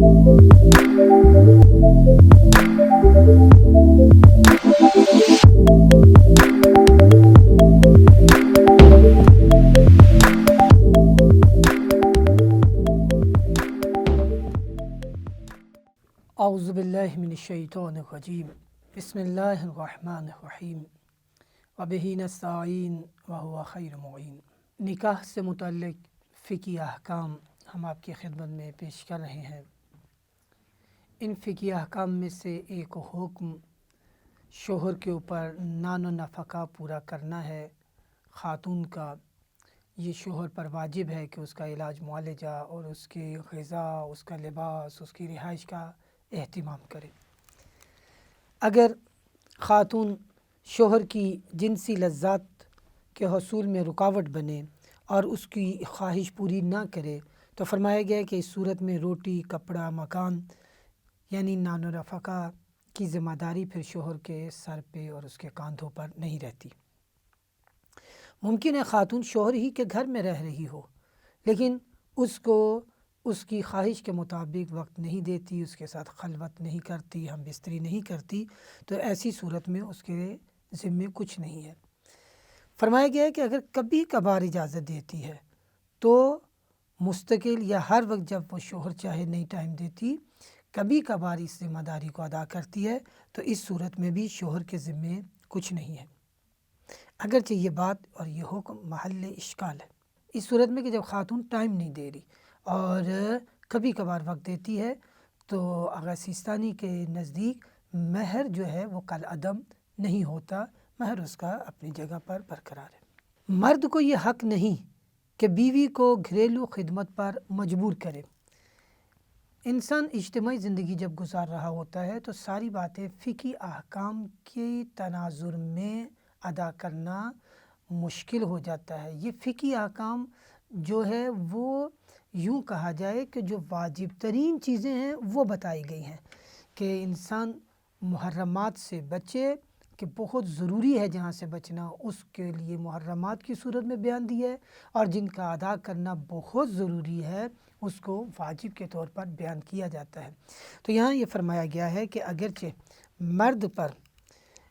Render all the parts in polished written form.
اعوذ باللہ من الشیطان الرجیم بسم اللہ الرحمن الرحیم وبہ نستعین وہو خیر معین۔ نکاح سے متعلق فقہی احکام ہم آپ کی خدمت میں پیش کر رہے ہیں۔ ان فقہی احکام میں سے ایک حکم شوہر کے اوپر نان و نفقہ پورا کرنا ہے خاتون کا۔ یہ شوہر پر واجب ہے کہ اس کا علاج معالجہ اور اس کی غذا، اس کا لباس، اس کی رہائش کا اہتمام کرے۔ اگر خاتون شوہر کی جنسی لذات کے حصول میں رکاوٹ بنے اور اس کی خواہش پوری نہ کرے تو فرمایا گیا ہے کہ اس صورت میں روٹی، کپڑا، مکان یعنی نان و نفقہ کی ذمہ داری پھر شوہر کے سر پہ اور اس کے کاندھوں پر نہیں رہتی۔ ممکن ہے خاتون شوہر ہی کے گھر میں رہ رہی ہو لیکن اس کو اس کی خواہش کے مطابق وقت نہیں دیتی، اس کے ساتھ خلوت نہیں کرتی، ہم بستری نہیں کرتی، تو ایسی صورت میں اس کے ذمے کچھ نہیں ہے۔ فرمایا گیا ہے کہ اگر کبھی کبھار اجازت دیتی ہے تو مستقل یا ہر وقت جب وہ شوہر چاہے نہیں ٹائم دیتی، کبھی کبھار اس ذمہ داری کو ادا کرتی ہے تو اس صورت میں بھی شوہر کے ذمے کچھ نہیں ہے۔ اگرچہ یہ بات اور یہ حکم محل اشکال ہے اس صورت میں کہ جب خاتون ٹائم نہیں دے رہی اور کبھی کبھار وقت دیتی ہے تو آغا سیستانی کے نزدیک مہر جو ہے وہ کل عدم نہیں ہوتا، مہر اس کا اپنی جگہ پر برقرار ہے۔ مرد کو یہ حق نہیں کہ بیوی کو گھریلو خدمت پر مجبور کرے۔ انسان اجتماعی زندگی جب گزار رہا ہوتا ہے تو ساری باتیں فقہی احکام کی تناظر میں ادا کرنا مشکل ہو جاتا ہے۔ یہ فقہی احکام جو ہے وہ یوں کہا جائے کہ جو واجب ترین چیزیں ہیں وہ بتائی گئی ہیں کہ انسان محرمات سے بچے، کہ بہت ضروری ہے جہاں سے بچنا اس کے لیے محرمات کی صورت میں بیان دی ہے، اور جن کا ادا کرنا بہت ضروری ہے اس کو واجب کے طور پر بیان کیا جاتا ہے۔ تو یہاں یہ فرمایا گیا ہے کہ اگرچہ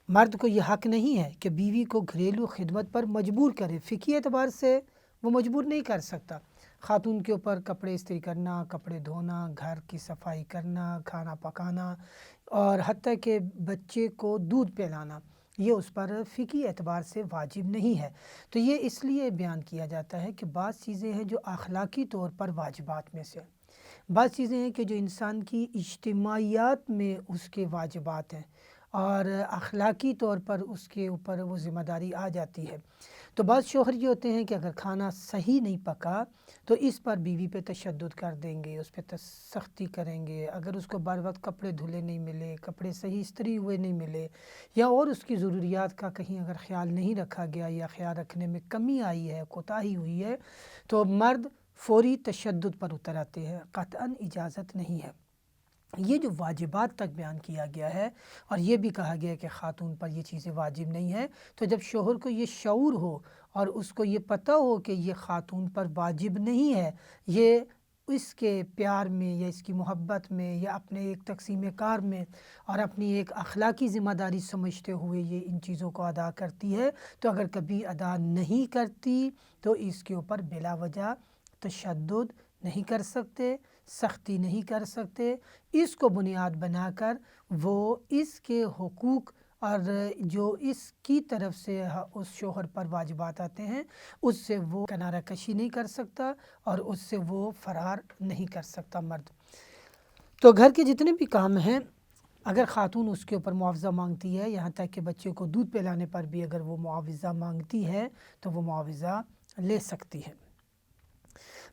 مرد کو یہ حق نہیں ہے کہ بیوی کو گھریلو خدمت پر مجبور کرے، فقہی اعتبار سے وہ مجبور نہیں کر سکتا۔ خاتون کے اوپر کپڑے استری کرنا، کپڑے دھونا، گھر کی صفائی کرنا، کھانا پکانا اور حتیٰ کہ بچے کو دودھ پلانا یہ اس پر فقہی اعتبار سے واجب نہیں ہے۔ تو یہ اس لیے بیان کیا جاتا ہے کہ بعض چیزیں ہیں جو اخلاقی طور پر واجبات میں سے ہیں، بعض چیزیں ہیں کہ جو انسان کی اجتماعیات میں اس کے واجبات ہیں اور اخلاقی طور پر اس کے اوپر وہ ذمہ داری آ جاتی ہے۔ تو بعض شوہر یہ ہوتے ہیں کہ اگر کھانا صحیح نہیں پکا تو اس پر بیوی پہ تشدد کر دیں گے، اس پہ سختی کریں گے۔ اگر اس کو بر وقت کپڑے دھلے نہیں ملے، کپڑے صحیح استری ہوئے نہیں ملے، یا اور اس کی ضروریات کا کہیں اگر خیال نہیں رکھا گیا یا خیال رکھنے میں کمی آئی ہے، کوتاہی ہوئی ہے، تو مرد فوری تشدد پر اتر آتے ہیں، قطعاً اجازت نہیں ہے۔ یہ جو واجبات تک بیان کیا گیا ہے اور یہ بھی کہا گیا ہے کہ خاتون پر یہ چیزیں واجب نہیں ہے، تو جب شوہر کو یہ شعور ہو اور اس کو یہ پتہ ہو کہ یہ خاتون پر واجب نہیں ہے، یہ اس کے پیار میں یا اس کی محبت میں یا اپنے ایک تقسیم کار میں اور اپنی ایک اخلاقی ذمہ داری سمجھتے ہوئے یہ ان چیزوں کو ادا کرتی ہے، تو اگر کبھی ادا نہیں کرتی تو اس کے اوپر بلا وجہ تشدد نہیں کر سکتے، سختی نہیں کر سکتے۔ اس کو بنیاد بنا کر وہ اس کے حقوق اور جو اس کی طرف سے اس شوہر پر واجبات آتے ہیں اس سے وہ کنارہ کشی نہیں کر سکتا اور اس سے وہ فرار نہیں کر سکتا مرد۔ تو گھر کے جتنے بھی کام ہیں اگر خاتون اس کے اوپر معاوضہ مانگتی ہے، یہاں تک کہ بچے کو دودھ پلانے پر بھی اگر وہ معاوضہ مانگتی ہے تو وہ معاوضہ لے سکتی ہے۔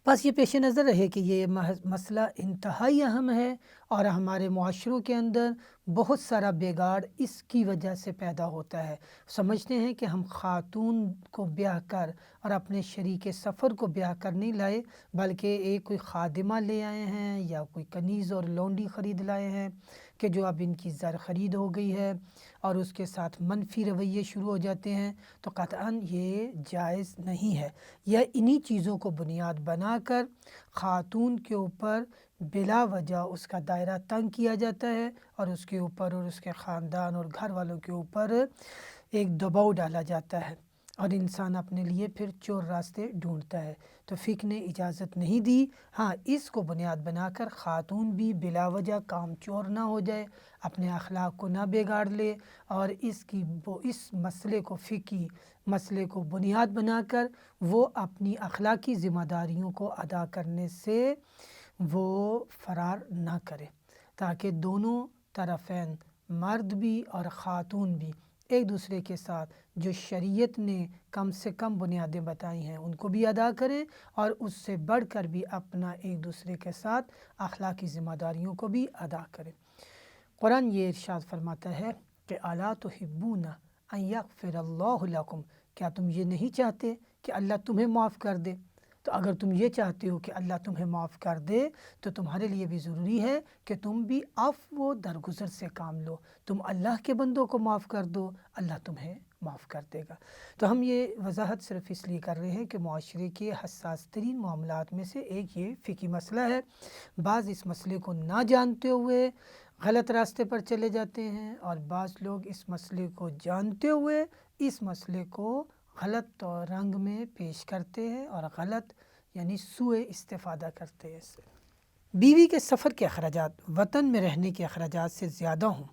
بس یہ پیش نظر رہے کہ یہ مسئلہ انتہائی اہم ہے اور ہمارے معاشروں کے اندر بہت سارا بگاڑ اس کی وجہ سے پیدا ہوتا ہے۔ سمجھتے ہیں کہ ہم خاتون کو بیاہ کر اور اپنے شریک سفر کو بیاہ کر نہیں لائے بلکہ ایک کوئی خادمہ لے آئے ہیں یا کوئی کنیز اور لونڈی خرید لائے ہیں کہ جو اب ان کی زر خرید ہو گئی ہے اور اس کے ساتھ منفی رویے شروع ہو جاتے ہیں، تو قطعاً یہ جائز نہیں ہے۔ یا انہی چیزوں کو بنیاد بنا کر خاتون کے اوپر بلا وجہ اس کا دائرہ تنگ کیا جاتا ہے اور اس کے اوپر اور اس کے خاندان اور گھر والوں کے اوپر ایک دباؤ ڈالا جاتا ہے اور انسان اپنے لیے پھر چور راستے ڈھونڈتا ہے۔ تو فقہ نے اجازت نہیں دی۔ ہاں، اس کو بنیاد بنا کر خاتون بھی بلا وجہ کام چور نہ ہو جائے، اپنے اخلاق کو نہ بگاڑ لے، اور اس مسئلے کو، فقہی مسئلے کو بنیاد بنا کر وہ اپنی اخلاقی ذمہ داریوں کو ادا کرنے سے وہ فرار نہ کرے، تاکہ دونوں طرفین، مرد بھی اور خاتون بھی، ایک دوسرے کے ساتھ جو شریعت نے کم سے کم بنیادیں بتائی ہیں ان کو بھی ادا کریں، اور اس سے بڑھ کر بھی اپنا ایک دوسرے کے ساتھ اخلاقی ذمہ داریوں کو بھی ادا کریں۔ قرآن یہ ارشاد فرماتا ہے کہ الا تحبون ان یغفر اللہ لکم، کیا تم یہ نہیں چاہتے کہ اللہ تمہیں معاف کر دے؟ تو اگر تم یہ چاہتے ہو کہ اللہ تمہیں معاف کر دے تو تمہارے لیے بھی ضروری ہے کہ تم بھی عفو و درگزر سے کام لو، تم اللہ کے بندوں کو معاف کر دو، اللہ تمہیں معاف کر دے گا۔ تو ہم یہ وضاحت صرف اس لیے کر رہے ہیں کہ معاشرے کے حساس ترین معاملات میں سے ایک یہ فقہی مسئلہ ہے۔ بعض اس مسئلے کو نہ جانتے ہوئے غلط راستے پر چلے جاتے ہیں، اور بعض لوگ اس مسئلے کو جانتے ہوئے اس مسئلے کو غلط رنگ میں پیش کرتے ہیں اور غلط یعنی سوء استفادہ کرتے ہیں اس سے۔ بیوی کے سفر کے اخراجات وطن میں رہنے کے اخراجات سے زیادہ ہوں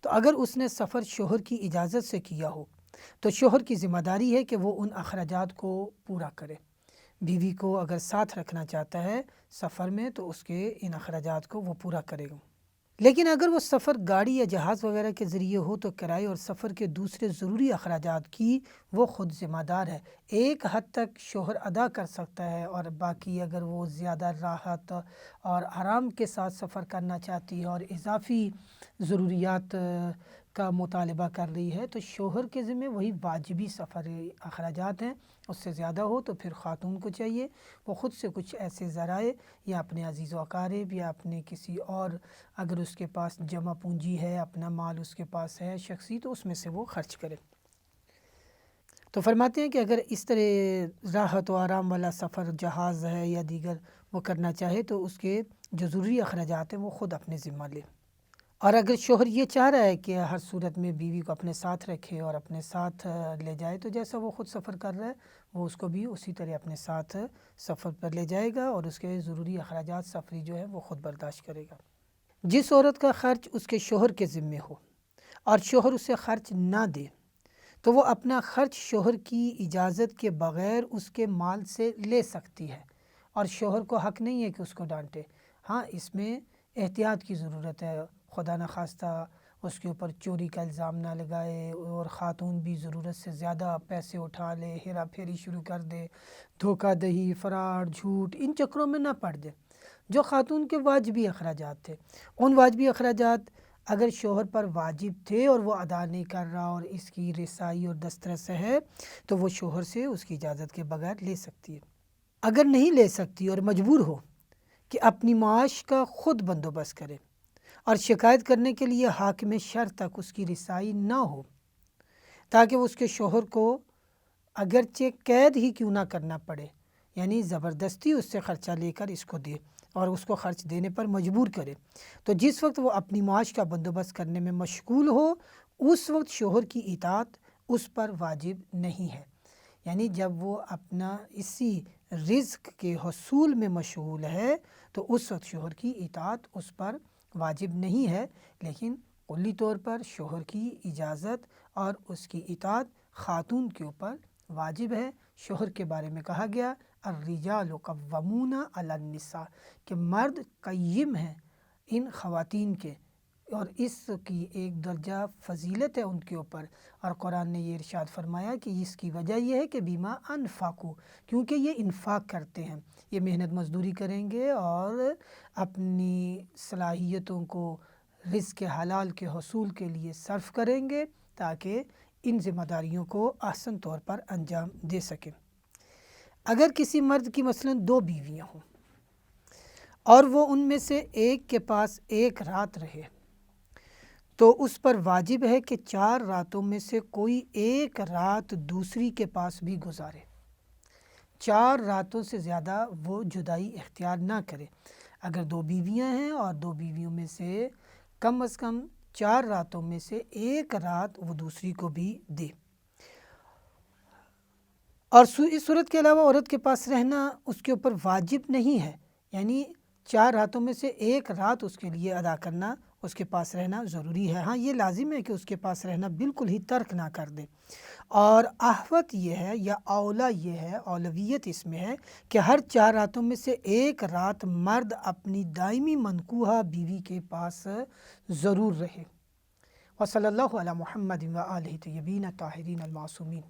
تو اگر اس نے سفر شوہر کی اجازت سے کیا ہو تو شوہر کی ذمہ داری ہے کہ وہ ان اخراجات کو پورا کرے۔ بیوی کو اگر ساتھ رکھنا چاہتا ہے سفر میں تو اس کے ان اخراجات کو وہ پورا کرے گا۔ لیکن اگر وہ سفر گاڑی یا جہاز وغیرہ کے ذریعے ہو تو کرائے اور سفر کے دوسرے ضروری اخراجات کی وہ خود ذمہ دار ہے۔ ایک حد تک شوہر ادا کر سکتا ہے، اور باقی اگر وہ زیادہ راحت اور آرام کے ساتھ سفر کرنا چاہتی ہے اور اضافی ضروریات کا مطالبہ کر رہی ہے تو شوہر کے ذمہ وہی واجبی سفر اخراجات ہیں۔ اس سے زیادہ ہو تو پھر خاتون کو چاہیے وہ خود سے کچھ ایسے ذرائع یا اپنے عزیز و اقارب یا اپنے کسی اور، اگر اس کے پاس جمع پونجی ہے، اپنا مال اس کے پاس ہے شخصی، تو اس میں سے وہ خرچ کرے۔ تو فرماتے ہیں کہ اگر اس طرح راحت و آرام والا سفر جہاز ہے یا دیگر وہ کرنا چاہے تو اس کے جو ضروری اخراجات ہیں وہ خود اپنے ذمہ لے۔ اور اگر شوہر یہ چاہ رہا ہے کہ ہر صورت میں بیوی کو اپنے ساتھ رکھے اور اپنے ساتھ لے جائے تو جیسا وہ خود سفر کر رہا ہے وہ اس کو بھی اسی طرح اپنے ساتھ سفر پر لے جائے گا، اور اس کے ضروری اخراجات سفری جو ہے وہ خود برداشت کرے گا۔ جس عورت کا خرچ اس کے شوہر کے ذمے ہو اور شوہر اسے خرچ نہ دے تو وہ اپنا خرچ شوہر کی اجازت کے بغیر اس کے مال سے لے سکتی ہے، اور شوہر کو حق نہیں ہے کہ اس کو ڈانٹے۔ ہاں، اس میں احتیاط کی ضرورت ہے، خدا نخواستہ اس کے اوپر چوری کا الزام نہ لگائے اور خاتون بھی ضرورت سے زیادہ پیسے اٹھا لے، ہیرا پھیری شروع کر دے، دھوکہ دہی، فراڈ، جھوٹ، ان چکروں میں نہ پڑ جائے۔ جو خاتون کے واجبی اخراجات تھے ان واجبی اخراجات اگر شوہر پر واجب تھے اور وہ ادا نہیں کر رہا اور اس کی رسائی اور دسترس ہے تو وہ شوہر سے اس کی اجازت کے بغیر لے سکتی ہے۔ اگر نہیں لے سکتی اور مجبور ہو کہ اپنی معاش کا خود بندوبست کرے اور شکایت کرنے کے لیے حاکم شرع تک اس کی رسائی نہ ہو تاکہ وہ اس کے شوہر کو اگرچہ قید ہی کیوں نہ کرنا پڑے، یعنی زبردستی اس سے خرچہ لے کر اس کو دے اور اس کو خرچ دینے پر مجبور کرے، تو جس وقت وہ اپنی معاش کا بندوبست کرنے میں مشغول ہو اس وقت شوہر کی اطاعت اس پر واجب نہیں ہے۔ یعنی جب وہ اپنا اسی رزق کے حصول میں مشغول ہے تو اس وقت شوہر کی اطاعت اس پر واجب نہیں ہے، لیکن کلی طور پر شوہر کی اجازت اور اس کی اطاعت خاتون کے اوپر واجب ہے۔ شوہر کے بارے میں کہا گیا الرجال قوامون علی النساء کہ مرد قیم ہیں ان خواتین کے، اور اس کی ایک درجہ فضیلت ہے ان کے اوپر، اور قرآن نے یہ ارشاد فرمایا کہ اس کی وجہ یہ ہے کہ بیما انفقوا، کیونکہ یہ انفاق کرتے ہیں، یہ محنت مزدوری کریں گے اور اپنی صلاحیتوں کو رزق حلال کے حصول کے لیے صرف کریں گے تاکہ ان ذمہ داریوں کو احسن طور پر انجام دے سکیں۔ اگر کسی مرد کی مثلاً 2 بیویاں ہوں اور وہ ان میں سے ایک کے پاس ایک رات رہے تو اس پر واجب ہے کہ 4 راتوں میں سے کوئی ایک رات دوسری کے پاس بھی گزارے، 4 راتوں سے زیادہ وہ جدائی اختیار نہ کرے۔ اگر 2 بیویاں ہیں اور 2 بیویوں میں سے کم از کم 4 راتوں میں سے 1 رات وہ دوسری کو بھی دے۔ اور اس صورت کے علاوہ عورت کے پاس رہنا اس کے اوپر واجب نہیں ہے، یعنی 4 راتوں میں سے 1 رات اس کے لیے ادا کرنا، اس کے پاس رہنا ضروری ہے۔ ہاں یہ لازم ہے کہ اس کے پاس رہنا بالکل ہی ترک نہ کر دے، اور احوط یہ ہے یا اولا یہ ہے، اولویت اس میں ہے کہ ہر 4 راتوں میں سے 1 رات مرد اپنی دائمی منکوحہ بیوی کے پاس ضرور رہے۔ وصلی اللہ علی محمد و آلہ طیبین الطاہرین المعصومین۔